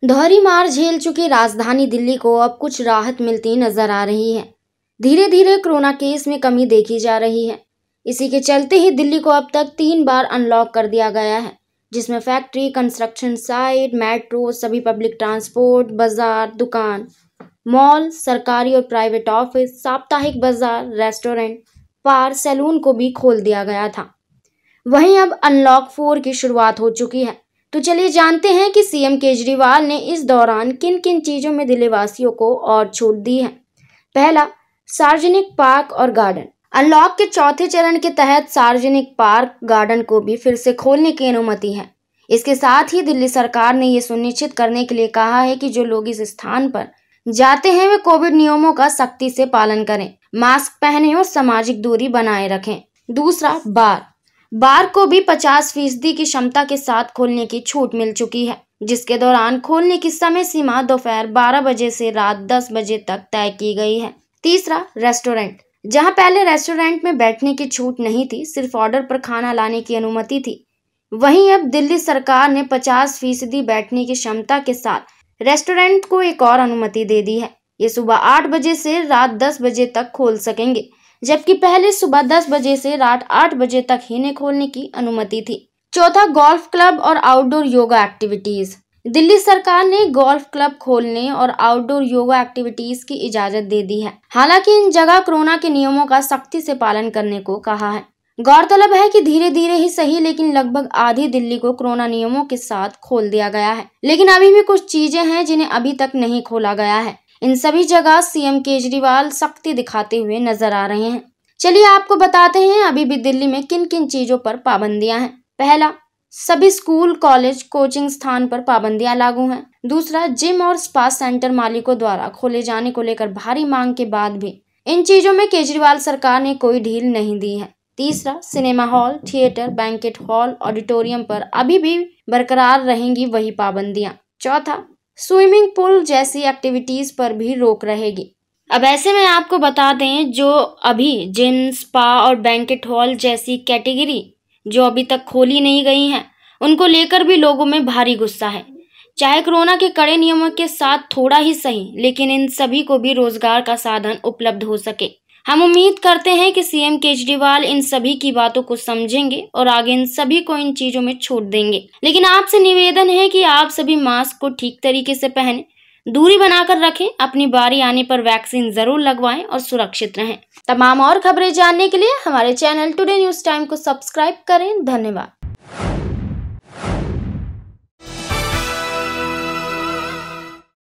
दोहरी मार झेल चुकी राजधानी दिल्ली को अब कुछ राहत मिलती नजर आ रही है। धीरे धीरे कोरोना केस में कमी देखी जा रही है। इसी के चलते ही दिल्ली को अब तक 3 बार अनलॉक कर दिया गया है, जिसमें फैक्ट्री, कंस्ट्रक्शन साइट, मेट्रो, सभी पब्लिक ट्रांसपोर्ट, बाजार, दुकान, मॉल, सरकारी और प्राइवेट ऑफिस, साप्ताहिक बाजार, रेस्टोरेंट, बार, सैलून को भी खोल दिया गया था। वहीं अब अनलॉक 4 की शुरुआत हो चुकी है। तो चलिए जानते हैं कि सीएम केजरीवाल ने इस दौरान किन किन चीजों में दिल्ली वासियों को और छूट दी है। पहला, सार्वजनिक पार्क और गार्डन। अनलॉक के चौथे चरण के तहत सार्वजनिक पार्क, गार्डन को भी फिर से खोलने की अनुमति है। इसके साथ ही दिल्ली सरकार ने ये सुनिश्चित करने के लिए कहा है कि जो लोग इस स्थान पर जाते हैं वे कोविड नियमों का सख्ती से पालन करें, मास्क पहने और सामाजिक दूरी बनाए रखें। दूसरा, बार को भी 50% की क्षमता के साथ खोलने की छूट मिल चुकी है, जिसके दौरान खोलने की समय सीमा दोपहर 12 बजे से रात 10 बजे तक तय की गई है। तीसरा, रेस्टोरेंट। जहां पहले रेस्टोरेंट में बैठने की छूट नहीं थी, सिर्फ ऑर्डर पर खाना लाने की अनुमति थी, वहीं अब दिल्ली सरकार ने 50% बैठने की क्षमता के साथ रेस्टोरेंट को एक और अनुमति दे दी है। ये सुबह 8 बजे से रात 10 बजे तक खोल सकेंगे, जबकि पहले सुबह 10 बजे से रात 8 बजे तक ही इन्हें खोलने की अनुमति थी। चौथा, गोल्फ क्लब और आउटडोर योगा एक्टिविटीज। दिल्ली सरकार ने गोल्फ क्लब खोलने और आउटडोर योगा एक्टिविटीज की इजाजत दे दी है। हालांकि इन जगह कोरोना के नियमों का सख्ती से पालन करने को कहा है। गौरतलब है कि धीरे धीरे ही सही, लेकिन लगभग आधी दिल्ली को कोरोना नियमों के साथ खोल दिया गया है। लेकिन अभी भी कुछ चीजें हैं जिन्हें अभी तक नहीं खोला गया है। इन सभी जगह सीएम केजरीवाल सख्ती दिखाते हुए नजर आ रहे हैं। चलिए आपको बताते हैं अभी भी दिल्ली में किन किन चीजों पर पाबंदियां हैं। पहला, सभी स्कूल, कॉलेज, कोचिंग स्थान पर पाबंदियां लागू हैं। दूसरा, जिम और स्पा सेंटर मालिकों द्वारा खोले जाने को लेकर भारी मांग के बाद भी इन चीजों में केजरीवाल सरकार ने कोई ढील नहीं दी है। तीसरा, cinema hall, theatre, banquet hall, auditorium पर अभी भी बरकरार रहेंगी वही पाबंदियां। चौथा, स्विमिंग पूल जैसी एक्टिविटीज पर भी रोक रहेगी। अब ऐसे में आपको बता दें, जो अभी जिम, स्पा और बैंकेट हॉल जैसी कैटेगरी जो अभी तक खोली नहीं गई हैं, उनको लेकर भी लोगों में भारी गुस्सा है। चाहे कोरोना के कड़े नियमों के साथ थोड़ा ही सही, लेकिन इन सभी को भी रोजगार का साधन उपलब्ध हो सके। हम उम्मीद करते हैं कि सीएम केजरीवाल इन सभी की बातों को समझेंगे और आगे इन सभी को इन चीजों में छूट देंगे। लेकिन आपसे निवेदन है कि आप सभी मास्क को ठीक तरीके से पहने, दूरी बनाकर रखें, अपनी बारी आने पर वैक्सीन जरूर लगवाएं और सुरक्षित रहें। तमाम और खबरें जानने के लिए हमारे चैनल टुडे न्यूज टाइम को सब्सक्राइब करें। धन्यवाद।